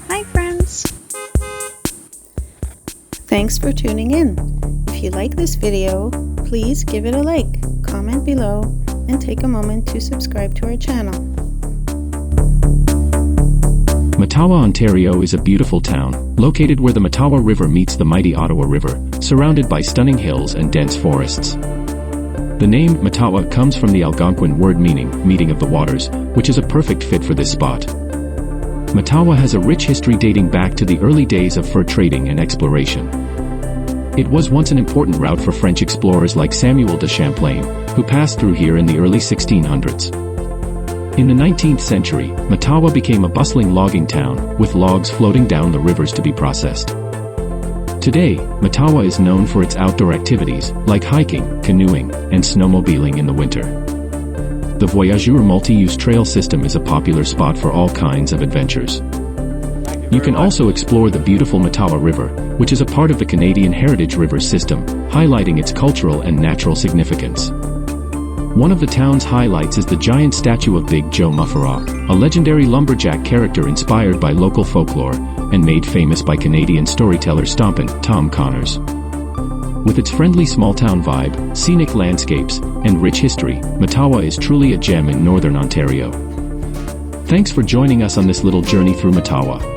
Hi friends! Thanks for tuning in. If you like this video, please give it a like, comment below, and take a moment to subscribe to our channel. Mattawa, Ontario is a beautiful town, located where the Mattawa River meets the mighty Ottawa River, surrounded by stunning hills and dense forests. The name Mattawa comes from the Algonquin word meaning meeting of the waters, which is a perfect fit for this spot. Mattawa has a rich history dating back to the early days of fur trading and exploration. It was once an important route for French explorers like Samuel de Champlain, who passed through here in the early 1600s. In the 19th century, Mattawa became a bustling logging town, with logs floating down the rivers to be processed. Today, Mattawa is known for its outdoor activities, like hiking, canoeing, and snowmobiling in the winter. The Voyageur multi-use trail system is a popular spot for all kinds of adventures. You can also explore the beautiful Mattawa River, which is a part of the Canadian Heritage River System, highlighting its cultural and natural significance. One of the town's highlights is the giant statue of Big Joe Mufferaw, a legendary lumberjack character inspired by local folklore and made famous by Canadian storyteller Stompin' Tom Connors. With its friendly small-town vibe, scenic landscapes, and rich history, Mattawa is truly a gem in northern Ontario. Thanks for joining us on this little journey through Mattawa.